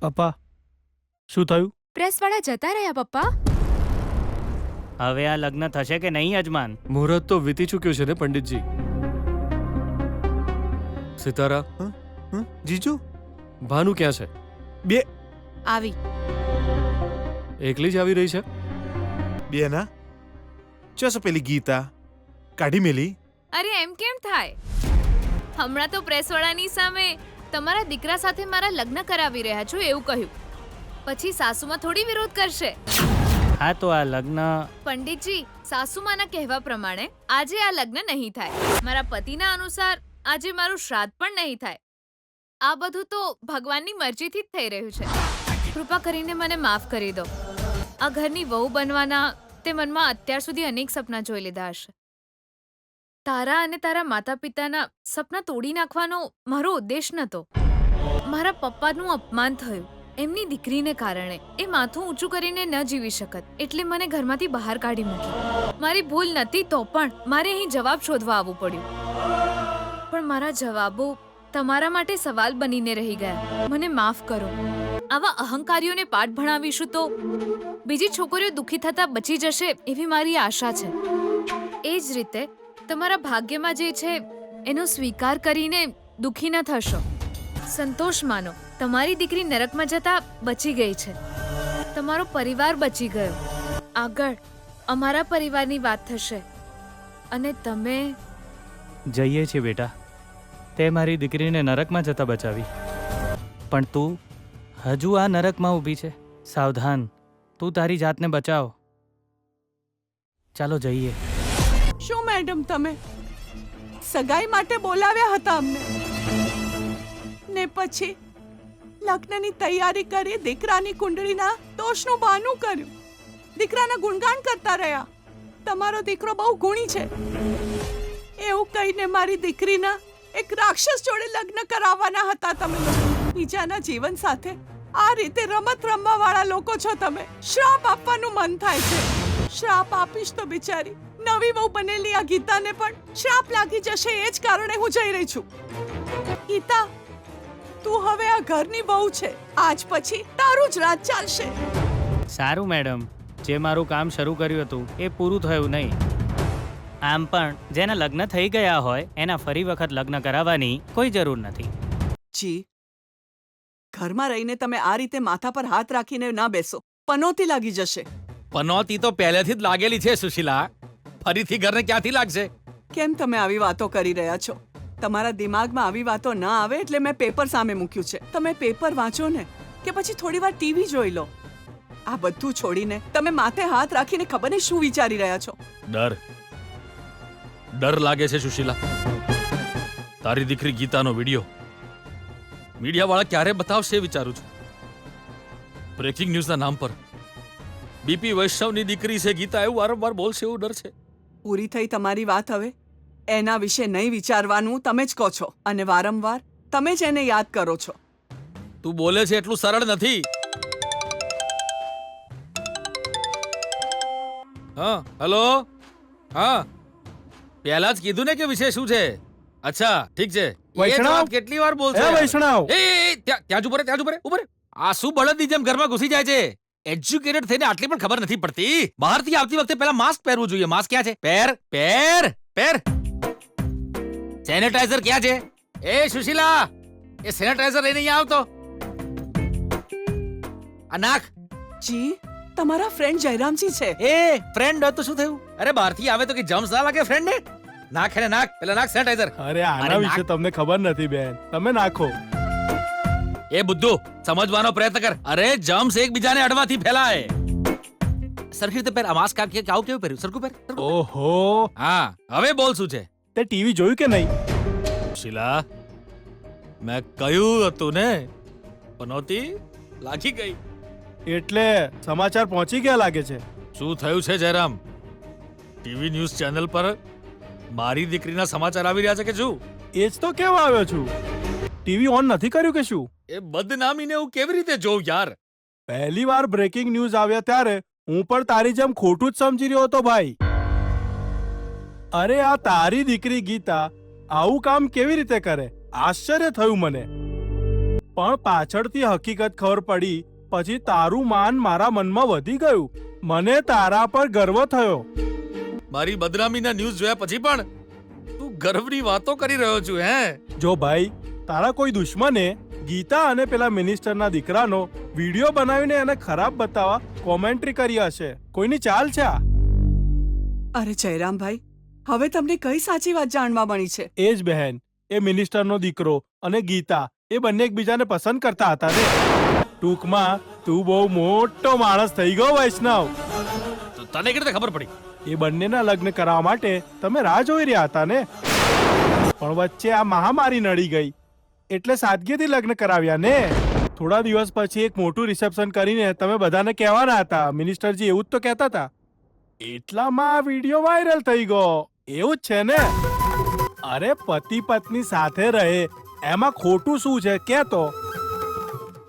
પપ્પા શું થયું? પ્રેસવાળા જતા રહ્યા પપ્પા. હવે આ લગ્ન થશે કે નહીં યજમાન? મુહૂર્ત તો વીતી ચૂક્યું છે ને પંડિતજી. સિતારા, જીજુ ભાનુ ક્યાં છે? બે આવી. એકલી જ આવી રહી છે? બેના ચસ પેલી ગીતા કાઢી મેલી. અરે એમ કેમ થાય? હમણાં તો પ્રેસવાળાની સામે તમારા દીકરા સાથે મારા લગ્ન કરાવી રહ્યા છો એવું કહ્યું. પછી સાસુમાં થોડી વિરોધ કરશે. હા તો આ લગ્ન પંડિતજી, સાસુમાના કહેવા પ્રમાણે આજે આ લગ્ન નહીં થાય. મારા પતિના અનુસાર આજે મારું શ્રાદ્ધ પણ નહીં થાય. આ બધું તો ભગવાનની મરજીથી જ થઈ રહ્યું છે. કૃપા કરીને મને માફ કરી દો. આ ઘરની વહુ બનવાના તે મનમાં અત્યાર સુધી અનેક સપના જોઈ લીધા હશે. તારા અને તારા માતા પિતાના સપના તોડી નાખવાનો મારો ઉદ્દેશ નહોતો. મારા પપ્પાનું અપમાન થયું એમની દીકરીને કારણે. એ માથું ઊંચું કરીને ન જીવી શકત એટલે મને ઘરમાંથી બહાર કાઢી મૂકી. મારી ભૂલ નથી તો પણ મારે અહીં જવાબ શોધવા આવવું પડ્યું. પણ મારા જવાબો તમારા માટે સવાલ બનીને રહી ગયા. મને માફ કરો. આવા અહંકારીઓને પાઠ ભણાવીશું તો બીજી છોકરીઓ દુઃખી થતા બચી જશે એવી મારી આશા છે. એ જ રીતે તમારા ભાગ્યમાં જે છે એનો સ્વીકાર કરીને દુઃખી ન થશો. સંતોષ માનો, તમારી દીકરી નરકમાં જતા બચી ગઈ છે. તમારો પરિવાર બચી ગયો. આગળ અમારા પરિવારની વાત થશે અને તમે જઈએ છીએ બેટા. તે મારી દીકરીને નરકમાં જતા બચાવી, પણ તું હજુ આ નરકમાં ઊભી છે. સાવધાન, તું તારી જાતને બચાવ. ચાલો જઈએ. શું મેડમ, તમે સગાઈ માટે બોલાવ્યા હતા અમને ને પછી લગ્નની તૈયારી કરી દીકરાની કુંડળીના દોષનું બહાનું કર્યું. દીકરાના ગુણગાન કરતા રહ્યા. તમારો દીકરો બહુ ગુણી છે એવું કહીને મારી દીકરીના એક રાક્ષસ જોડે લગ્ન કરાવવાના હતા તમે લોકો. બીજાના જીવન સાથે આ રીતે રમત રમવા વાળા લોકો છો તમે. શ્રાપ આપવાનું મન થાય છે. શ્રાપ આપીશ તો બિચારી નવી વહુ બનેલી આ ગીતાને પણ શ્રાપ લાગી જશે. એ જ કારણે હું જઈ રહી છું. ગીતા, તું હવે આ ઘરની વહુ છે. આજ પછી તારું જ રાજ ચાલશે. સારું મેડમ, જે મારું કામ શરૂ કર્યું હતું એ પૂરું થયું નહીં. આમ પણ જેના લગ્ન થઈ ગયા હોય એના ફરી વખત લગ્ન કરાવવાની કોઈ જરૂર નથી. જી, ઘરમાં રહીને તમે આ રીતે માથા પર હાથ રાખીને ના બેસો. પનોતી લાગી જશે. પનોતી તો પહેલેથી જ લાગેલી છે સુશીલા. ફરીથી ઘરને ક્યાંથી લાગશે? કેમ તમે આવી વાતો કરી રહ્યા છો? તમારા દિમાગમાં આવી વાતો ના આવે એટલે મેં પેપર સામે મૂક્યું છે. તમે પેપર વાંચો ને કે પછી થોડી વાર ટીવી જોઈ લો. આ બધું છોડીને તમે માથે હાથ રાખીને ખબર નહીં શું વિચારી રહ્યા છો. ડર લાગે છે સુશીલા. તારી દીકરી ગીતાનો વિડિયો મીડિયાવાળા ક્યારે બતાવશે એ વિચારું છું. બ્રેકિંગ ન્યૂઝના નામ પર બીપી વૈષ્ણવની દીકરી છે ગીતા એવું વારંવાર બોલશે એવું ડર છે. પૂરી થઈ તમારી વાત. હવે એના વિશે નહીં વિચારવાનું તમે જ કહો છો અને વારંવાર તમે જ એને યાદ કરો છો. તું બોલે છે એટલું સરળ નથી. હા, હેલો. હા, પહેલા જ કીધું ને કે વિષય શું છે. અચ્છા, ઠીક છે. વૈષ્ણવ! કેટલી વાર બોલશે? એ વૈષ્ણવ! ત્યાં જ ઉભો રહે. આ શું બળદની જેમ ઘરમાં ઘૂસી જાય છે? એજ્યુકેટેડ થઈને આટલી પણ ખબર નથી પડતી. બહારથી આવતી વખતે પહેલા માસ્ક પહેરવું જોઈએ. માસ્ક ક્યાં છે? પહેર. સેનેટાઈઝર ક્યાં છે? એ સુશીલા, એ સેનેટાઈઝર લઈને અહીંયા આવતો. આ નાખ. જી, તમારા ફ્રેન્ડ જયરામજી છે. એ ફ્રેન્ડ તો શું થયું? અરે બહારથી આવે તો કે જમ્સ ના લાગે ફ્રેન્ડ ને? નાખ એને નાખ. પેલા નાખ સેનેટાઈઝર. અરે આના વિશે તમને ખબર નથી બેન, તમે નાખો. એ બુદ્ધુ, સમજવાનો પ્રયત્ન કર. અરે જમ્સ એકબીજાને અડવાથી ફેલાય. સરખી રીતે પહેર. આ માસ્ક આવું કેવું પહેર્યું? સરખું પહેર. ઓહો, હા, હવે બોલ શું છે? તે ટીવી જોયું કે નહીં? શીલા, મેં કહ્યું હતું ને, પનોતી લાગી ગઈ. એટલે સમાચાર પહોંચી ગયા લાગે છે. શું થયું છે જયરામ? ટીવી ન્યૂઝ ચેનલ પર મારી દીકરીના સમાચાર આવી રહ્યા છે કે શું? એ જ તો કેવા આવ્યો છું. ટીવી ઓન નથી કર્યું કે શું? એ બદનામીને હું કેવી રીતે જોઉં યાર? પહેલી વાર બ્રેકિંગ ન્યૂઝ આવ્યા ત્યારે હું પણ તારી જેમ ખોટું જ સમજી રહ્યો હતો ભાઈ. અરે આ તારી દીકરી ગીતા આવું કામ કેવી રીતે કરે? આશ્ચર્ય થયું મને. પણ પાછળથી હકીકત ખબર પડી પછી તારું માન મારા મનમાં વધી ગયું. મને તારા પર ગર્વ થયો. મારી બદનામીના ન્યૂઝ જોયા પછી પણ તું ગર્વની વાતો કરી રહ્યો છું હે? જો ભાઈ તારા કોઈ દુશ્મને ગીતા અને પેલા મિનિસ્ટરના દીકરાનો વિડીયો બનાવીને એને ખરાબ બતાવવા કોમેન્ટ્રી કરી હશે. કોઈની ચાલ છે આ? અરે જયરામભાઈ, હવે તમને કઈ સાચી વાત જાણવા મળી છે? એ જ બહેન, એ મિનિસ્ટરનો દીકરો અને ગીતા એ બંને એકબીજાને પસંદ કરતા હતા ને. ટૂંકમાં તું બહુ મોટો માણસ થઈ ગયો વૈષ્ણવ. તો તને કેવી રીતે ખબર પડી? એ બંનેના લગ્ન કરાવવા માટે તમે રાહ જોઈ રહ્યા હતા ને. પણ વચ્ચે આ મહામારી નડી ગઈ એટલે સાદગીથી લગ્ન કરાવ્યા ને. થોડા દિવસ પછી એક મોટું રિસેપ્શન કરીને તમે બધાને કહેવાના હતા. મિનિસ્ટરજી એવું જ તો કહેતા હતા. એટલામાં આ વિડીયો વાયરલ થઈ ગયો. એવું જ છે ને? અરે પતિ પત્ની સાથે રહે એમાં ખોટું શું છે કે તો?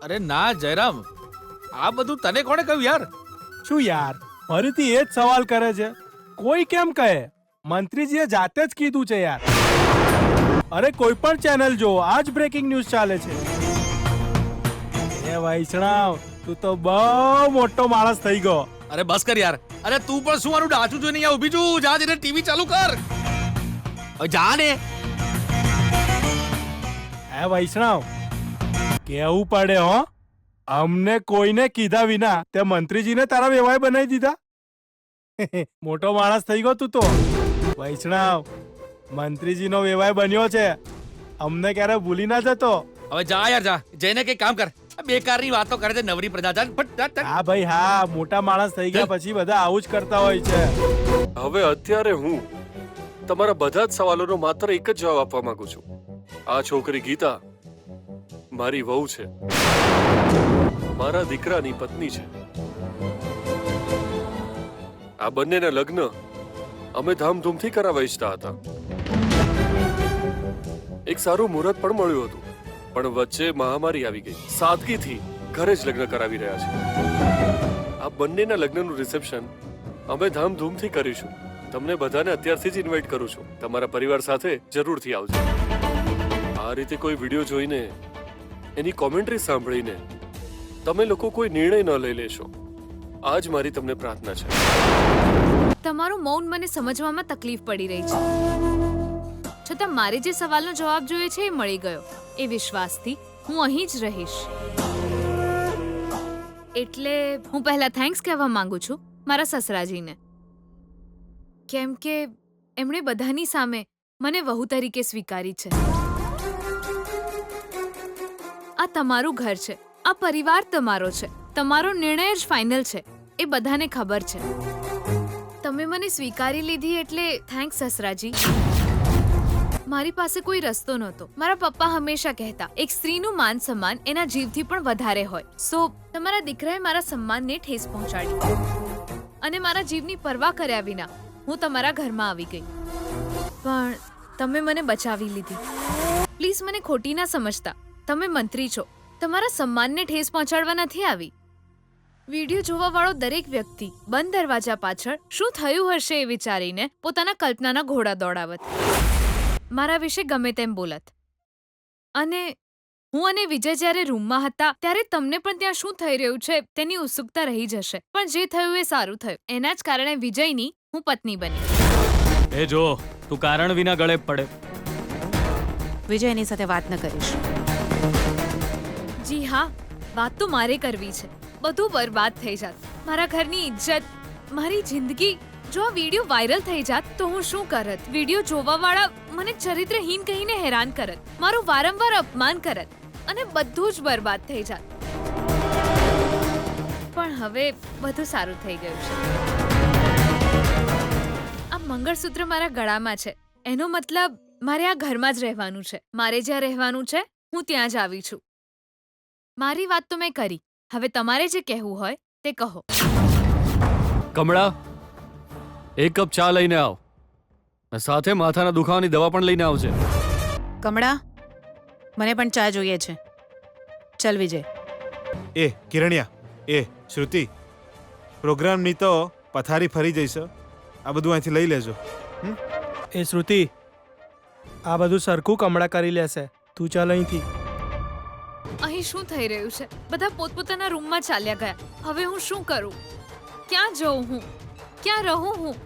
અરે ના જયરામ, આ બધું તને કોણે કહ્યું યાર? શું યાર, ફરીથી એ જ સવાલ કરે છે? કોઈ કેમ કહે? મંત્રીજીએ જાતે જ કીધું છે યાર. અરે કોઈ પણ ચેનલ જો, આજ બ્રેકિંગ ન્યૂઝ ચાલે છે. એ વૈષ્ણવ, તું તો બહુ મોટો માણસ થઈ ગયો. અરે બસ કર યાર. અરે તું પણ શું મારું ડાચું જોઈને અહીંયા ઊભી છું? જા જઈને ટીવી ચાલુ કર. હવે જા ને. એ વૈષ્ણવ, કેવું પડે હો. અમને કોઈને કીધા વિના તે મંત્રીજીને તારા વેવાય બનાવી દીધા. મોટો માણસ થઈ ગયો તું તો. વૈષ્ણવ, મંત્રીજીનો વેવાય બન્યો છે. અમને ક્યારે ભૂલી ના જતો. હવે જા યાર, જા જઈને કઈ કામ કર. આ બેકારની વાતો કરે છે નવરી પ્રજા. જા ફટ જા. હા ભાઈ હા, મોટા માણસ થઈ ગયા પછી બધા આવું જ કરતા હોય છે. હવે અત્યારે હું તમારા બધા જ સવાલોનો માત્ર એક જ જવાબ આપવા માંગુ છું. આ છોકરી ગીતા મારી વહુ છે, મારા દીકરાની પત્ની છે. આ બંનેના લગ્ન અમે ધામધૂમથી કરાવવા ઈચ્છતા હતા. એક સારું મુહૂર્ત પણ મળ્યું હતું, પણ વચ્ચે મહામારી આવી ગઈ. સાદગીથી ઘરે જ લગ્ન કરાવી રહ્યા છે. આ બંનેના લગ્નનું રિસેપ્શન અમે ધામધૂમથી કરીશું. તમને બધાને અત્યારથી જ ઇન્વાઇટ કરું છું. તમારા પરિવાર સાથે જરૂરથી આવજો. આ રીતે કોઈ વિડીયો જોઈને એની કોમેન્ટ્રી સાંભળીને તમે લોકો કોઈ નિર્ણય ન લઈ લેશો, આ જ મારી તમને પ્રાર્થના છે. તમારું મૌન મને સમજવામાં તકલીફ પડી રહી છે. છતાં મારે જે સવાલનો જવાબ જોઈએ છે એ મળી ગયો. એ વિશ્વાસથી હું અહીં જ રહીશ. એટલે હું પહેલા થેન્ક્સ કહેવા માંગુ છું મારા સસરાજીને, કેમ કે એમણે બધાની સામે મને વહુ તરીકે સ્વીકારી છે. આ તમારું ઘર છે, આ પરિવાર તમારો છે, તમારો નિર્ણય જ ફાઇનલ છે, એ બધાને ખબર છે. તમે મને સ્વીકારી લીધી એટલે થેન્ક્સ સસરાજી. મારી પાસે કોઈ રસ્તો નહોતો. મારા પપ્પા હંમેશા કહેતા એક સ્ત્રીનું માન સન્માન એના જીવથી પણ વધારે હોય. સો તમારા દીકરાએ મારા સન્માનને ઠેસ પહોંચાડી અને મારા જીવની પરવા કર્યા વિના હું તમારા ઘરમાં આવી ગઈ. પણ તમે મને બચાવી લીધી. પ્લીઝ મને ખોટી ના સમજતા. તમે મંત્રી છો, તમારા સન્માનને ઠેસ પહોંચાડવા નથી આવી. વિડીયો જોવા વાળો દરેક વ્યક્તિ બંધ દરવાજા પાછળ શું થયું હશે એ વિચારીને પોતાના કલ્પનાના ઘોડા દોડાવત, મારા વિશે ગમે તેમ બોલત. અને હું અને વિજય જ્યારે રૂમમાં હતા ત્યારે તમને પણ ત્યાં શું થઈ રહ્યું છે તેની ઉત્સુકતા રહી જશે. પણ જે થયું એ સારું થયું. એના જ કારણે વિજયની હું પત્ની બની. એ જો, તું કારણ વિના ગળે પડે. વિજય એની સાથે વાત ન કરીશ. જી હા, વાત તો મારે કરવી છે. બધું બરબાદ થઈ જાત, મારા ઘરની ઇજ્જત, મારી જિંદગી. જો આ વિડીયો વાયરલ થઈ જાત તો હું શું કરત? વિડીયો જોવા વાળા મને ચરિત્રહીન કહીને હેરાન કરત, મારું વારંવાર અપમાન કરત અને બધું જ બરબાદ થઈ જાત. પણ હવે બધું સારું થઈ ગયું છે. આ મંગળસૂત્ર મારા ગળામાં છે એનો મતલબ મારે આ ઘરમાં જ રહેવાનું છે. મારે જ્યાં રહેવાનું છે હું ત્યાં જ આવી છું. મારી વાત તો મેં કરી. હવે તમારે જે કહેવું હોય તે કહો. કમળા, એક કપ ચા લઈને આવ, અને સાથે માથાના દુખાવાની દવા પણ લઈને આવજે. કમળા, મને પણ ચા જોઈએ છે. ચલ વિજય. એ કિરણ્યા, એ શ્રુતિ, પ્રોગ્રામની તો પથારી ફરી જઈશ. આ બધું અહીંથી લઈ લેજો. એ શ્રુતિ, આ બધું સરખું કમળા કરી લેશે. તું ચાલ અહીંથી. અહીં શું થઈ રહ્યું છે? બધા પોતપોતાના રૂમમાં ચાલ્યા ગયા. હવે હું શું કરું? ક્યાં જઉં હું? ક્યાં રહું હું?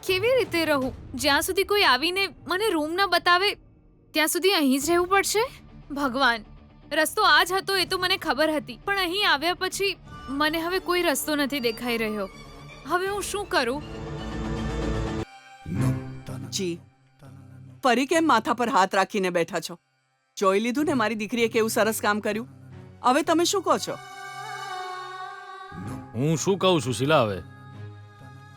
કેવી રીતે રહું? જ્યાં સુધી કોઈ આવીને મને રૂમ ન બતાવે ત્યાં સુધી અહીં જ રહેવું પડશે? ભગવાન, રસ્તો આ જ હતો એ તો મને ખબર હતી, પણ અહીં આવ્યા પછી મને હવે કોઈ રસ્તો નથી દેખાઈ રહ્યો. હવે હું શું કરું? જી, ફરી કેમ માથા પર હાથ રાખીને બેઠા છો? જોઈ લીધું ને મારી દીકરીએ કેવું સરસ કામ કર્યું. હવે તમે શું કહો છો? હું શું કહું છું શીલા? હવે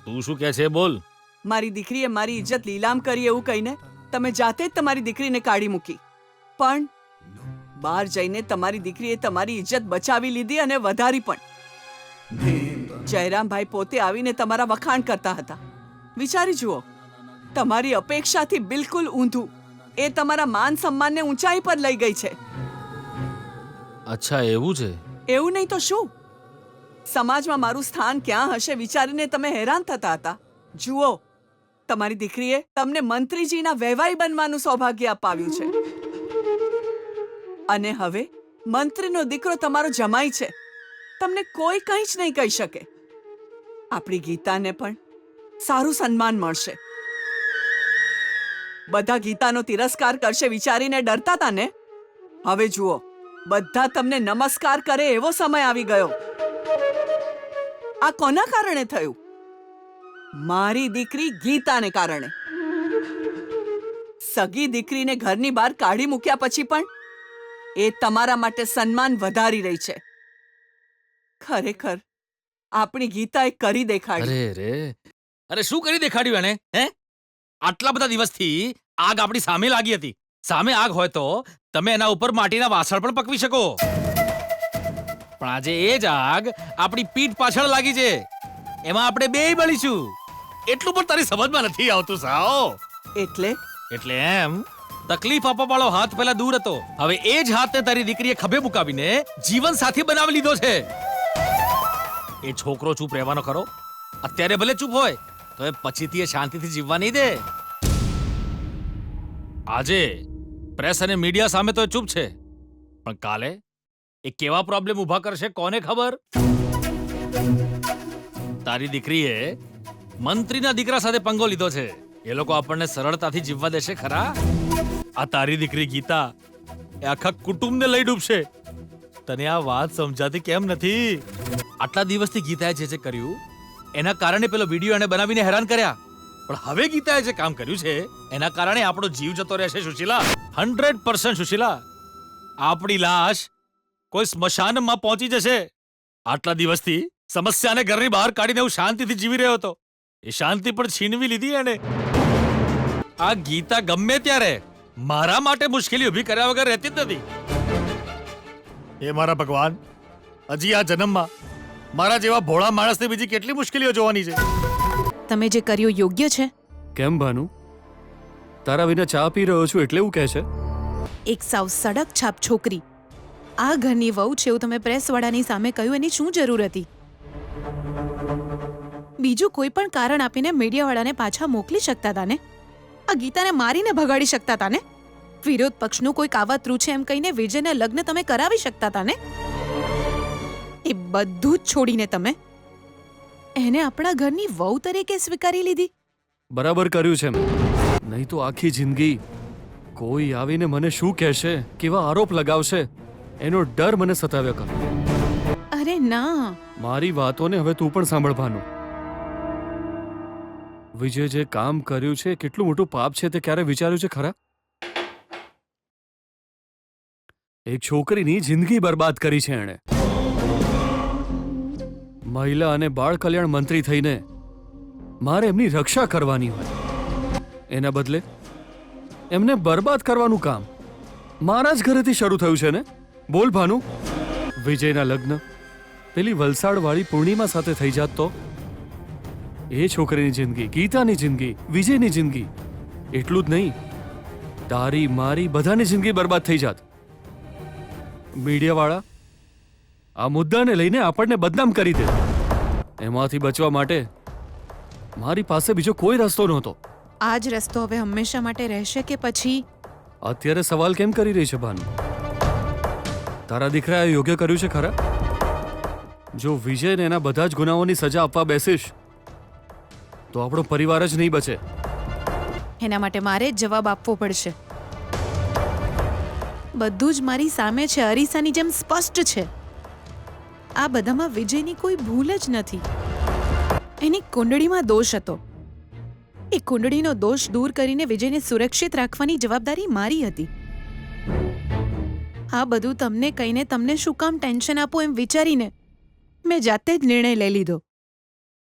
તું શું કહે છે બોલ. મારી દીકરીએ મારી ઇજ્જત લીલામ કરી એવું કહીને તમે જાતે જ તમારી દીકરીને કાઢી મૂકી. પણ બહાર જઈને તમારી દીકરીએ તમારી ઇજ્જત બચાવી લીધી અને વધારી પણ. જયરામભાઈ પોતે આવીને તમારા વખાણ કરતા હતા. વિચારી જુઓ, તમારી અપેક્ષાથી બિલકુલ ઊંધું. એ તમારા માન સન્માનને ઊંચાઈ પર લઈ ગઈ છે. અચ્છા એવું છે? એવું નહીં તો શું? સમાજમાં મારું સ્થાન ક્યાં હશે વિચારીને તમે હેરાન થતા હતા. જુઓ, તમારી દીકરીએ તમને મંત્રીજીના વહેવાઈ બનવાનું સૌભાગ્ય અપાવ્યું છે. અને હવે મંત્રીનો દીકરો તમારો જમાઈ છે. તમને કોઈ કંઈ જ નહીં કહી શકે. આપણી ગીતાને પણ સારું સન્માન મળશે. બધા ગીતાનો તિરસ્કાર કરશે વિચારીને ડરતા હતા ને? હવે જુઓ, બધા તમને નમસ્કાર કરે એવો સમય આવી ગયો. આ કોના કારણે થયું? મારી દીકરી ગીતાને કારણે. સગી દીકરીને ઘરની બહાર કાઢી મૂક્યા પછી પણ એ તમારા માટે સન્માન વધારી રહી છે. ખરેખર આપણી ગીતાએ કરી દેખાડી. અરે શું કરી દેખાડ્યું એને? હે, આટલા બધા દિવસથી આગ આપણી સામે લાગી હતી. સામે આગ હોય તો તમે એના ઉપર માટીના વાસણ પણ પકવી શકો, પણ આજે એ જ આગ આપણી પીઠ પાછળ લાગી છે. એમાં આપણે બેય બળીશું. એટલું પણ તારી સમજમાં નથી આવતું સાવ. એટલે એમ તકલીફ આપવા વાળો હાથ પહેલા દૂર હતો, હવે એ જ હાથને તારી દીકરીએ ખભે મુકાવીને જીવન સાથી બનાવી લીધો છે. એ છોકરો ચૂપ રહેવાનો ખરો? અત્યારે ભલે ચૂપ હોય તો એ પછીથી એ શાંતિથી જીવવા નહીં દે. આજે પ્રેસ અને મીડિયા સામે તો એ ચૂપ છે, પણ કાલે એ કેવા પ્રોબ્લેમ ઊભા કરશે કોને ખબર? તારી દીકરીએ મંત્રીના દીકરા સાથે પંગો લીધો છે. એ લોકો આપણને સરળતાથી જીવવા દેશે ખરા? આ તારી દીકરી ગીતા એ આખા કુટુંબને લઈ ડૂબશે. તને આ વાત સમજાતી કેમ નથી? આટલા દિવસથી ગીતાએ જે કર્યું એના કારણે પેલો વિડીયો એને બનાવીને હેરાન કર્યા, પણ હવે ગીતાએ જે કામ કર્યું છે એના કારણે આપણો જીવ જતો રહેશે સુશીલા. 100% સુશીલા, આપણી લાશ કોઈ સ્મશાનમાં પહોંચી જશે. આટલા દિવસથી સમસ્યાને ઘરની બહાર કાઢીને હું શાંતિથી જીવી રહ્યો હતો, એ શાંતિ પણ છીનવી લીધી એને. આ ગીતા ગમે ત્યારે મારા માટે મુશ્કેલી ઊભી કર્યા વગર રહેતી જ નથી. એ મારા ભગવાન, હજી આ જન્મમાં મારા જેવા ભોળા માણસને બીજી કેટલી મુશ્કેલીઓ જોવાની છે. તમે જે કર્યું યોગ્ય છે? કેમ ભાનુ, તારા વિના ચા પી રહ્યો છું એટલે એવું કહે છે? એક સાવ સડક છાપ છોકરી આ ઘરની વહુ છે એવું તમે પ્રેસવાળાની સામે કહ્યું, એની શું જરૂર હતી? બીજું કોઈ પણ કારણ આપીને મીડિયાવાળાને પાછા મોકલી શકતા હતા ને? આ ગીતાને મારીને ભગાડી શકતા હતા ને? વિરોધ પક્ષનું કોઈ કાવતરું છે એમ કહીને વિજયના લગ્ન તમે કરાવી શકતા હતા ને? એ બધું જ છોડીને તમે એને આપણા ઘરની વહુ તરીકે સ્વીકારી લીધી. બરાબર કર્યું છે મેં, નહીં તો આખી જિંદગી કોઈ આવીને મને શું કહેશે, કેવા આરોપ લગાવશે એનો ડર મને સતાવ્યા કરે. અરે ના, મારી વાતોને હવે તું પણ સાંભળ ભાનુ. વિજય જે કામ કર્યું છે કેટલું મોટું પાપ છે તે ક્યારે વિચાર્યું છે ખરા? એક છોકરીની જિંદગી બરબાદ કરી છે એણે. મહિલા અને બાળ કલ્યાણ મંત્રી થઈને મારે એમની રક્ષા કરવાની હોય, એના બદલે એમને બરબાદ કરવાનું કામ મારા જ ઘરેથી શરૂ થયું છે ને? બોલ ભાનુ, વિજયના લગ્ન પેલી વલસાડવાળી પૂર્ણિમા સાથે થઈ જાત તો એ છોકરીની જિંદગી, ગીતાની જિંદગી, વિજયની જિંદગી, એટલું જ નહીં તારી મારી બધાની જિંદગી બરબાદ થઈ જાત. મીડિયાવાળા આ મુદ્દાને લઈને આપણને બદનામ કરી દે. એમાંથી બચવા માટે મારી પાસે બીજો કોઈ રસ્તો નહોતો. આ જ રસ્તો હવે હંમેશા માટે રહેશે કે પછી? અત્યારે સવાલ કેમ કરી રહી છે ભાનુ? તારા દીકરાએ યોગ્ય કર્યું છે ખરા? જો વિજયને એના બધા જ ગુનાઓની સજા આપવા બેસીશ તો આપણો પરિવાર જ નહીં બચે. એના માટે મારે જ જવાબ આપવો પડશે. બધું જ મારી સામે છે, અરીસાની જેમ સ્પષ્ટ છે. આ બધામાં વિજયની કોઈ ભૂલ જ નથી. એની કુંડળીમાં દોષ હતો. એ કુંડળીનો દોષ દૂર કરીને વિજયને સુરક્ષિત રાખવાની જવાબદારી મારી હતી. આ બધું તમને કહીને તમને શું કામ ટેન્શન આપો એમ વિચારીને મેં જાતે જ નિર્ણય લઈ લીધો.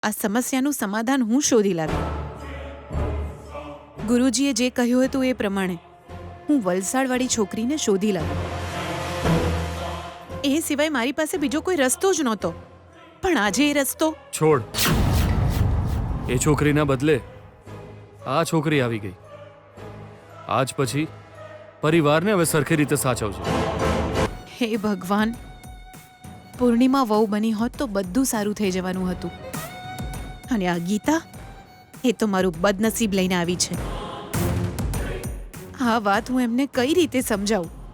આ સમસ્યાનું સમાધાન હું શોધી લાવી. ગુરુજીએ જે કહ્યું હતું એ પ્રમાણે હું વલસાડવાળી છોકરીને શોધી લાવી. એ સિવાય મારી પાસે બીજો કોઈ રસ્તો જ નહોતો. પણ આજે એ રસ્તો છોડ. એ છોકરીના બદલે આ છોકરી આવી ગઈ. આજ પછી પરિવારને હવે સરખી રીતે સાચવજો. હે ભગવાન, પૂર્ણિમા વહુ બની હોત તો બધું સારું થઈ જવાનું હતું. અને આ ગીતા, એ તો મારું બદનસીબ લઈને આવી છે. આ વાત હું એમને કઈ રીતે સમજાવું?